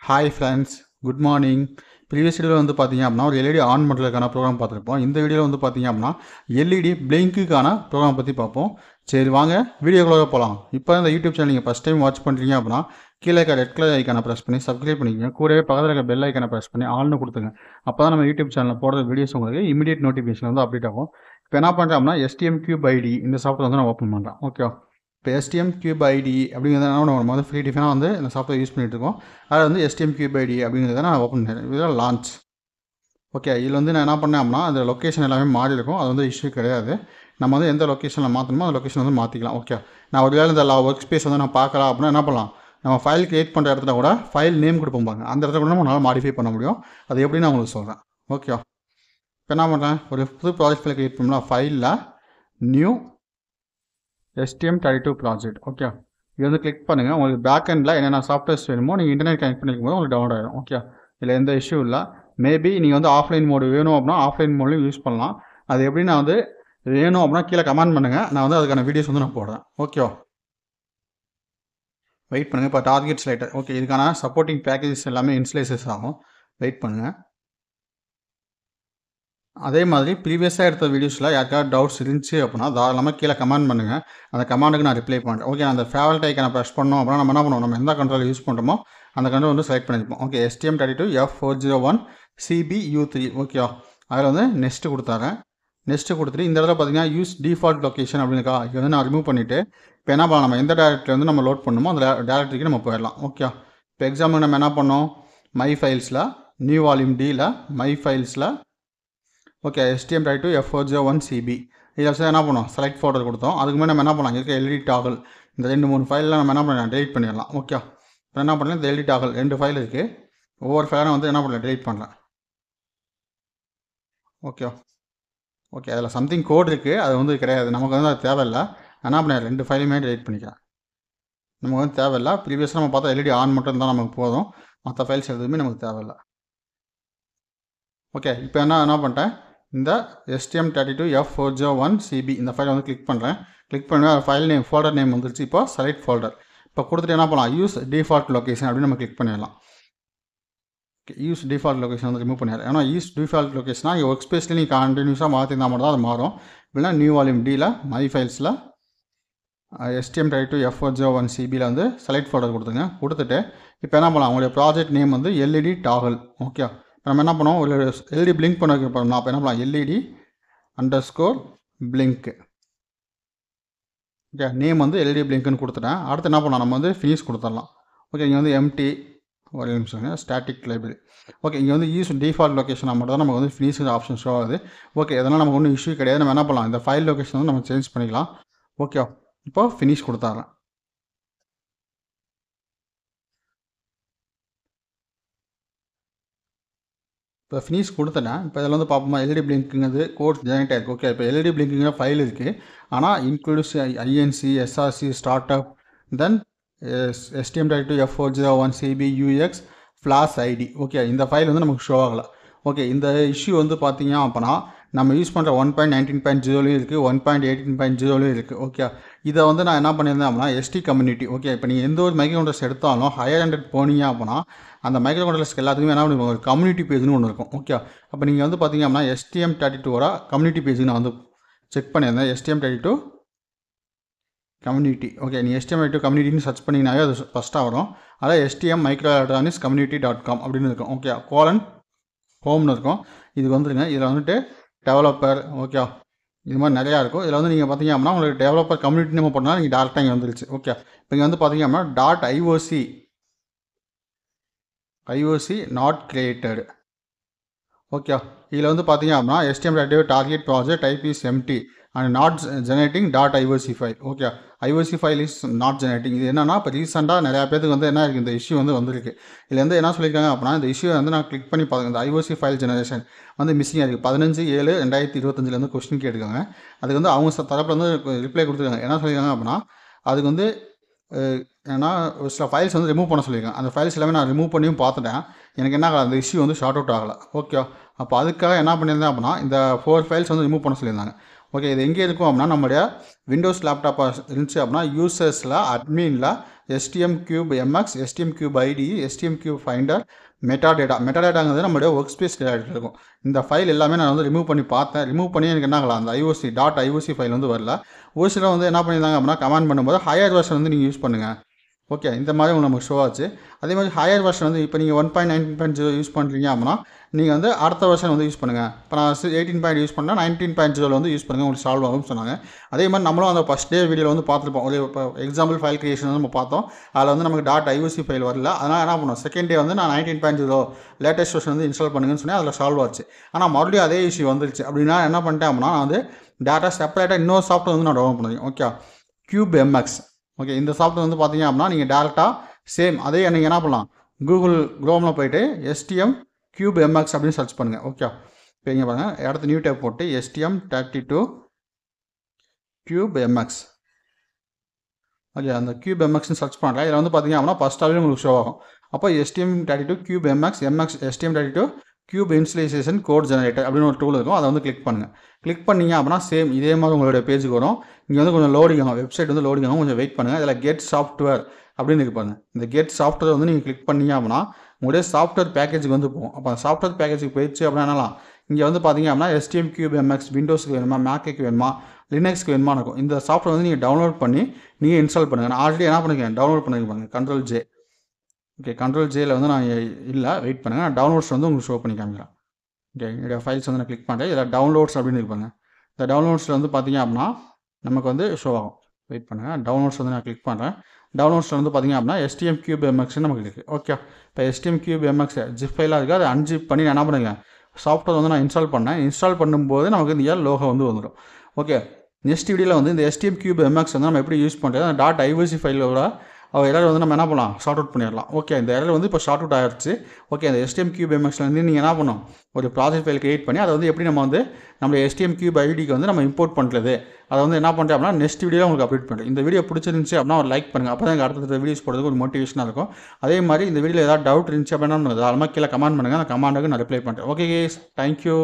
Hi friends, good morning. Previous வீடியோவில் வந்து பார்த்தீங்க அப்படின்னா ஒரு எல்இடி ஆன் பண்ணுறதுக்கான ப்ரோக்ராம் பார்த்துருப்போம். இந்த வீடியோவில் வந்து பார்த்தீங்க அப்படின்னா எல்இடி பிளிங்க்குக்கான ப்ரோக்ராம் பற்றி பார்ப்போம். சரி வாங்க வீடியோக்குள்ளே போகலாம். இப்போ இந்த யூடியூப் சேனல் நீங்கள் ஃபஸ்ட் டைம் வாட்ச் பண்ணுறீங்க அப்படின்னா கீழே இருக்க ரெட் கலர் ஐக்கானை ப்ரெஸ் பண்ணி சப்ஸ்கிரைப் பண்ணிக்கோங்க. கூடவே பக்கத்தில் இருக்க பெல் ஐக்கானை ப்ரெஸ் பண்ணி ஆல்னு கொடுத்துங்க. அப்போ தான் நம்ம யூடியூப் சேனலில் போடுற வீடியோஸ் உங்களுக்கு இமீடியட் நோட்டிஃபிகேஷன் வந்து அப்டேட் ஆகும். இப்போ என்ன பண்ணுறேன் அப்படின்னா STMCubeID இந்த சாஃப்ட்வேர் வந்து நான் ஓப்பன் பண்ணுறேன். ஓகே, இப்போ STMCubeID அப்படிங்கிறத நம்ம வந்து ஃப்ரீ டிஃபனாக வந்து இந்த சாஃப்ட்வேர் யூஸ் பண்ணிகிட்டு இருக்கோம். அதில் வந்து STMCubeID அப்படிங்கிறத நான் ஓப்பன் பண்ணுறேன். இதில் லான்ச். ஓகே, இதில் வந்து நான் என்ன பண்ணேன் அப்படின்னா அந்த லொக்கேஷன் எல்லாமே மாறி இருக்கும். அது வந்து இஷ்யூ கிடையாது. நம்ம வந்து எந்த லொக்கேஷனில் மாற்றணுமோ அந்த லொக்கேஷன் வந்து மாற்றிக்கலாம். ஓகே, நான் ஒரு வேளை இந்த ஒர்க் ஸ்பேஸ் வந்து நான் பார்க்கலாம் அப்படின்னா என்ன பண்ணலாம், நம்ம ஃபைல் கிரியேட் பண்ணுற இடத்துல கூட ஃபைல் நேம் கொடுப்போம் பாருங்க, அந்த இடத்துல கூட நம்மளால் மாடிஃபை பண்ண முடியும். அது எப்படின்னு நான் உங்களுக்கு சொல்கிறேன். ஓகே, இப்போ என்ன பண்ணுறேன், ஒரு புது ப்ராஜெக்ட் ஃபைல் கிரியேட் பண்ணலாம். ஃபைலில் நியூ STM32 ப்ராஜெக்ட். ஓகே, இது வந்து கிளிக் பண்ணுங்கள். உங்களுக்கு பேக் எண்டில் என்னென்ன சாஃப்ட்வேர்ஸ் வேணுமோ நீங்கள் இன்டர்நெட் கனெக்ட் பண்ணிக்கும் போது உங்களுக்கு டவுன்லோட் ஆகிடும். ஓகே, இதில் எந்த இஷ்யூ இல்லை. மேபி நீங்கள் வந்து ஆஃப்லைன் மோடு வேணும் அப்படின்னா ஆஃப்லைன் மோட்லையும் யூஸ் பண்ணலாம். அது எப்படி நான் வந்து வேணும் அப்படின்னா கீழே கமெண்ட் பண்ணுங்கள், நான் வந்து அதுக்கான வீடியோஸ் வந்து நான் போடுறேன். ஓகே, வெயிட் பண்ணுங்கள். இப்போ டார்கெட் ஸ்லைட்டர். ஓகே, இதுக்கான சப்போர்ட்டிங் பேக்கேஜஸ் எல்லாமே இன்ஸ்லைசஸ் ஆகும். வெயிட் பண்ணுங்கள். அதே மாதிரி ப்ரீவியஸாக எடுத்த வீடியோஸில் யாருக்காவது டவுட்ஸ் இருந்துச்சு அப்படின்னா தாராளமாக கீழே கமெண்ட் பண்ணுங்கள். அந்த கமெண்ட்டுக்கு நான் ரிப்ளை பண்ணுறேன். ஓகே, அந்த ஃபேவரட் ஐக்கானை ப்ரெஸ் பண்ணோம் அப்படின்னா நம்ம என்ன பண்ணுவோம், நம்ம எந்த கண்ட்ரோல் யூஸ் பண்ணுறோமோ அந்த கண்ட்ரோல் வந்து செலக்ட் பண்ணிப்போம். Okay, STM32F401CBU3. ஓகே, அதில் வந்து நெக்ஸ்ட்டு கொடுத்தாரேன். நெக்ஸ்ட்டு கொடுத்துட்டு இந்த இடத்துல பார்த்தீங்கன்னா யூஸ் டிஃபால்ட் லொக்கேஷன் அப்படின்னுக்கா, இது வந்து நான் ரிமூவ் பண்ணிவிட்டு இப்போ என்ன பண்ணலாம், நம்ம எந்த டேரக்டரி வந்து நம்ம லோட் பண்ணணுமோ அந்த டேரக்டரிக்கு நம்ம போயிடலாம். ஓகே, இப்போ எக்ஸாம்பிள் நம்ம என்ன பண்ணோம், மை ஃபைல்ஸில் நியூ வால்யூம் டியில் மை ஃபைல்ஸில் ஓகே STM32F401CB இதில் வச்சு என்ன பண்ணோம், செலக்ட் ஃபோல்டர் கொடுத்தோம். அதுக்கு மேலே நம்ம என்ன பண்ணலாம், இருக்க எல்இடி டாகல் இந்த 2-3 ஃபைலில் நம்ம என்ன பண்ணலாம், டெலிட் பண்ணிடலாம். ஓகே, இப்போ என்ன பண்ணலாம், இந்த எல்இடி டாகல் 2 ஃபைல் இருக்குது. ஒவ்வொரு ஃபைலும் வந்து என்ன பண்ணலாம், டெலிட் பண்ணலாம். ஓகே ஓகே, அதில் சம்திங் கோட் இருக்குது, அது வந்து கிடையாது, நமக்கு வந்து அது தேவையில்லை. என்ன பண்ணேன், 2 ஃபைலுமே டெலிட் பண்ணிக்கிறேன். நமக்கு வந்து தேவையில்லை. ப்ரீவியஸாக நம்ம பார்த்தா எல்இடி ஆன் மட்டும் தான் நமக்கு போதும், மற்ற ஃபைல்ஸ் எதுவுமே நமக்கு தேவையில்லை. ஓகே, இப்போ என்ன பண்ணிட்டேன், இந்த STM32F401CB இந்த ஃபைலை வந்து கிளிக் பண்ணுறேன். கிளிக் பண்ணி ஃபைல் நேம் ஃபோல்டர் நேம் வந்துருச்சு. இப்போ செலக்ட் ஃபோல்டர். இப்போ கொடுத்துட்டு என்ன பண்ணலாம், யூஸ் டிஃபால்ட் லொக்கேஷன் அப்படின்னு நம்ம கிளிக் பண்ணிடலாம். யூஸ் டிஃபால்ட் லொக்கேஷன் வந்து ரிமூவ் பண்ணிடலாம். ஏன்னா யூஸ் டிஃபால்ட் லொக்கேஷனாக இங்கே ஒர்க் ஸ்பேஸில் நீங்கள் கண்டினியூஸாக மாற்றிருந்தால் மட்டும் தான் அது மாறும். இல்லைனா நியூ வால்யூம் டியில் மை ஃபைல்ஸில் STM32F401CBயில் வந்து செலக்ட் ஃபோல்டர் கொடுத்துங்க. கொடுத்துட்டு இப்போ என்ன பண்ணலாம், உங்களுடைய ப்ராஜெக்ட் நேம் வந்து எல்இடி டாகல். ஓகே, நம்ம என்ன பண்ணுவோம், ஒரு எல்இடி பிளிங்க் பண்ண வைக்க போகிறோம். அப்போ என்ன பண்ணலாம், LED_blink. ஓகே, நேம் வந்து எல்இடி பிளிங்க்னு கொடுத்துட்டேன். அடுத்து என்ன பண்ணலாம், நம்ம வந்து ஃபினிஷ் கொடுத்துடலாம். ஓகே, இங்கே வந்து எம்டி ஒரு நிமிஷம் ஸ்டாட்டிக் லைப்ரரி. ஓகே, இங்கே வந்து யூஸ் டிஃபால்ட் லொக்கேஷன் மட்டும் தான் நமக்கு வந்து ஃபினிஷ் ஆப்ஷன் ஷோ ஆகுது. ஓகே, இதெல்லாம் நமக்கு ஒன்றும் இஷ்யூ கிடையாது. நம்ம என்ன பண்ணலாம், இந்த ஃபைல் லொக்கேஷன் வந்து நம்ம சேஞ்ச் பண்ணிக்கலாம். ஓகே, இப்போ ஃபினிஷ் கொடுத்துட்றேன். இப்போ ஃபினிஷ் கொடுத்துட்டேன். இப்போ இதில் வந்து பார்ப்போமா, எல்இடி பிளிங்க்குங்கிறது கோட் ஜெனரேட் ஆகிருக்கு. ஓகே, இப்போ எல்இடி பிளிங்க்குங்கிற ஃபைல் இருக்குது. ஆனால் includes INC SRC start up then STM32F401CB UX flash ID. Okay, இந்த ஃபைல் வந்து நமக்கு ஷோ ஆகலை. ஓகே, இந்த இஷ்யூ வந்து பார்த்தீங்க அப்படின்னா நம்ம யூஸ் பண்ணுற 1.19.0லையும் இருக்குது, 1.18.0லையும் இருக்குது. ஓகே, இதை வந்து நான் என்ன பண்ணியிருந்தேன் அப்படின்னா ST கம்யூனிட்டி. ஓகே, இப்போ நீங்கள் எந்த ஒரு மைக்ரோ கண்ட்ரோலர்ஸ் எடுத்தாலும் ஹையர் ஹண்ட்ரட் போனீங்க அப்படின்னா அந்த மைக்ரோ கண்ட்ரோலர்ஸ்க்கு எல்லாத்துக்குமே என்ன பண்ணுவோம், ஒரு கம்யூனிட்டி பேஜ்னு ஒன்று இருக்கும். ஓகே, அப்போ நீங்கள் வந்து பார்த்தீங்க அப்படின்னா STM32 கம்யூனிட்டி பேஜ் நான் வந்து செக் பண்ணியிருந்தேன். STM32 community. ஓகே, நீ STM32 கம்யூனிட்டின்னு சர்ச் பண்ணிங்கனாவே அது ஃபஸ்ட்டாக வரும். அதாவது STMmicroelectronicscommunity.com அப்படின்னு இருக்கும். ஓகே, ஹோம்னு இருக்கும். இதுக்கு வந்துடுங்க. இதில் வந்துட்டு டெவலப்பர். ஓகே, இது மாதிரி நிறையா இருக்கும். இதில் வந்து நீங்கள் பார்த்தீங்க அப்படின்னா உங்களுக்கு டெவலப்பர் கம்யூனிட்டி நம்ம பண்ணால் நீங்கள் டேரெக்டாக இங்கே வந்துருச்சு. ஓகே, இப்போ இங்கே வந்து பார்த்தீங்க அப்படின்னா .ioc நாட் கிரியேட்டட். ஓகே, இதில் வந்து பார்த்தீங்க அப்படின்னா STM32 target project type is empty and not generating .ioc file. Okay, IOC file is not generating. இது என்னன்னா இப்போ ரீசெண்டாக நிறையா பேருக்கு வந்து என்ன இருக்குது, இந்த இஷ்யூ வந்து வந்திருக்கு. இதில் வந்து என்ன சொல்லியிருக்காங்க அப்படின்னா இந்த இஷ்யூ வந்து நான் கிளிக் பண்ணி பார்த்துங்க, இந்த IOC ஃபைல் ஜெனரேஷன் வந்து மிஸ்ஸிங்காக இருக்குது. 15/7/2025 கொஸ்டின் கேட்டுருக்காங்க. அதுக்கு வந்து அவங்க தரப்பில் வந்து ரிப்ளை கொடுத்துருக்காங்க. என்ன சொல்லியிருக்காங்க அப்படின்னா அதுக்கு வந்து ஏன்னா ஒரு சில ஃபைல்ஸ் வந்து ரிமூவ் பண்ண சொல்லியிருக்காங்க. அந்த ஃபைல்ஸ் எல்லாமே நான் ரிமூவ் பண்ணியும் பார்த்துட்டேன். எனக்கு என்ன ஆகலை, அந்த இஷ்யூ வந்து ஷார்ட் அவுட் ஆகலை. ஓகே, அப்போ அதுக்காக என்ன பண்ணியிருந்தேன் அப்படின்னா இந்த 4 ஃபைல்ஸ் வந்து ரிமூவ் பண்ண சொல்லியிருந்தாங்க. ஓகே, இது எங்கே இருக்கும் அப்படின்னா நம்மளுடைய விண்டோஸ் லேப்டாப்பாக இருந்துச்சு அப்படின்னா யூசர்ஸில் அட்மினில் STM Cube MX, STM Cube ID, STM Cube Finder, மெட்டாடேட்டாங்கிறது நம்மளுடைய ஒர்க் ஸ்பேஸ் டேரக்டரி இருக்கும். இந்த ஃபைல் எல்லாமே நான் வந்து ரிமூவ் பண்ணி பார்த்தேன். ரிமூவ் பண்ணி எனக்கு என்ன ஆகலாம், அந்த .ivoc ஃபைல் வந்து வரல. ஒரு சிலர் வந்து என்ன பண்ணியிருந்தாங்க அப்படின்னா கமெண்ட் பண்ணும்போது ஹையர் வெர்ஷன் வந்து நீங்கள் யூஸ் பண்ணுங்கள். ஓகே, இந்த மாதிரி உங்களுக்கு நமக்கு ஷோ ஆச்சு. அதே மாதிரி ஹையர் வெர்ஷன் வந்து இப்போ நீங்கள் 1.19.0 யூஸ் பண்ணுறீங்க அப்படின்னா நீங்கள் வந்து அடுத்த வெர்ஷன் வந்து யூஸ் பண்ணுங்கள். இப்போ நான் 18 யூஸ் பண்ணால் 19.0 வந்து யூஸ் பண்ணுங்கள், உங்களுக்கு சால்வ் ஆகும்னு சொன்னாங்க. அதே மாதிரி நம்மளும் அந்த ஃபஸ்ட் டே வீடியோவில் வந்து பார்த்துருப்போம். ஒரு இப்போ எக்ஸாம்பிள் ஃபைல் கிரியேஷன் வந்து நம்ம பார்த்தோம். அதில் வந்து நமக்கு .ivoc ஃபைல் வரல. அதனால் என்ன பண்ணுவோம், செகண்ட் டே வந்து நான் 19.0 லேட்டஸ்ட் வெர்ஷன் வந்து இன்ஸ்டால் பண்ணுங்கன்னு சொன்னேன். அதில் சால்வ் ஆச்சு. ஆனால் மறுபடியும் அதே இஷ்யூ வந்துருச்சு. அப்படின்னா என்ன பண்ணிட்டேன் அப்படின்னா நான் வந்து டேட்டா செப்பரேட்டாக இன்னொரு சாஃப்ட்வேர் வந்து நான் டவுன்லோட் பண்ணுவேன். Okay, Cube MX. ஓகே, இந்த சாஃப்ட்வேர் வந்து பார்த்தீங்க அப்படின்னா நீங்கள் டேரெக்டாக சேம் அதே நீங்கள் என்ன பண்ணலாம், கூகுள் க்ரோமில் போய்ட்டு STM Cube MX அப்படின்னு சர்ச் பண்ணுங்கள். ஓகே, இப்போ இங்கே பாருங்கள், அடுத்து நியூ டேப் போட்டு STM32 Cube MX. ஓகே, அந்த Cube MXன்னு சர்ச் பண்ணுறேன். இதில் வந்து பார்த்தீங்க அப்படின்னா ஃபஸ்ட்டாகவே உங்களுக்கு ஷோ ஆகும். அப்போ STM32 Cube MX STM32 Cube installation code generator அப்படின்னு ஒரு டூல் இருக்கும். அதை வந்து கிளிக் பண்ணுங்கள். கிளிக் பண்ணிங்க அப்படின்னா சேம் இதே மாதிரி உங்களுடைய பேஜுக்கு வரும். இங்கே வந்து கொஞ்சம் லோடிங் ஆகும், வெப்சைட் வந்து லோடிங் ஆகும், கொஞ்சம் வெயிட் பண்ணுங்கள். இதில் கெட் சாஃப்ட்வேர் அப்படின்னு இருப்பாங்க. இந்த கெட் சாஃப்ட்வேர் வந்து நீங்கள் கிளிக் பண்ணிங்க அப்படின்னா உங்களுடைய சாஃப்ட்வேர் பேக்கேஜுக்கு வந்து போகும். அப்போ சாஃப்ட்வேர் பேக்கேஜுக்கு போயிடுச்சு அப்படின்னா இங்கே வந்து பார்த்தீங்க அப்படின்னா STM Cube MX விண்டோஸ்க்கு வேணுமா, மேக்குக்கு வேணுமா, லினக்ஸ்க்கு வேணுமா இருக்கும். இந்த சாஃப்ட்வேர் வந்து நீங்கள் டவுன்லோட் பண்ணி நீங்கள் இன்ஸ்டால் பண்ணுங்கள். நான் ஆல்ரெடி என்ன பண்ணிக்கிறேன், டவுன்லோட் பண்ணிருப்பாங்க Ctrl+J. ஓகே, Ctrl+Jயில் வந்து நான் இல்லை, வெயிட் பண்ணுங்கள். நான் டவுன்லோட்ஸ் வந்து உங்களுக்கு ஷோ பண்ணி காமிக்கிறேன். ஓகே, என்னுடைய ஃபைல்ஸ் வந்து நான் கிளிக் பண்ணுறேன். இதில் டவுன்லோட்ஸ் அப்படின்னு இருப்பாங்க. இந்த டவுன்லோட்ஸில் வந்து பார்த்தீங்க அப்படின்னா நமக்கு வந்து ஷோ ஆகும். வெயிட் பண்ணுங்கள், டவுன்லோட்ஸ் வந்து நான் கிளிக் பண்ணுறேன். டவுன்லோட்ஸில் வந்து பார்த்தீங்க அப்படின்னா STM Cube MX நமக்கு இருக்குது. ஓகே, இப்போ STM Cube MX ஜிப் ஃபைலாக இருக்குது. அதை அன்ஜிப் பண்ணி நான் என்ன பண்ணுங்கள், சாஃப்ட்வேர் வந்து நான் இன்ஸ்டால் பண்ணேன். இன்ஸ்டால் பண்ணும்போது நமக்கு இந்த லோகோ வந்து வந்துடும். ஓகே, நெக்ஸ்ட் வீடியோவில் வந்து இந்த STM Cube MX வந்து நம்ம எப்படி யூஸ் பண்ணுறது, அந்த .ivoc ஃபைலோட எரர் வந்து நம்ம என்ன பண்ணலாம், ஷார்ட் அவுட் பண்ணிடலாம். ஓகே, இந்த எரர் வந்து இப்போ ஷார்ட் அவுட் ஆகிடுச்சு. ஓகே, அந்த STM Cube MXலேருந்து நீங்கள் என்ன பண்ணணும், ஒரு ப்ராஜெக்ட் ஃபைல் கிரியேட் பண்ணி அதை வந்து எப்படி நம்ம வந்து நம்ம STM Cube IDக்கு வந்து நம்ம இம்போர்ட் பண்ணுறது, அதை வந்து என்ன பண்ணுறேன் அப்படின்னா நெக்ஸ்ட் வீடியோவில் உங்களுக்கு அப்டேட் பண்ணுறேன். இந்த வீடியோ பிடிச்சிருந்துச்சு அப்படின்னா ஒரு லைக் பண்ணுங்கள். அப்போ தான் எனக்கு அடுத்த வீடியோஸ் போடுறதுக்கு ஒரு மோட்டிவேஷனாக இருக்கும். அதே மாதிரி இந்த வீடியோவில் ஏதாவது டவுட் இருந்துச்சு அப்படின்னா தாராளமாக கீழே கமெண்ட் பண்ணுங்கள். அந்த கமெண்ட்டுக்கு நான் ரிப்ளை பண்ணுறேன். Okay guys, thank you.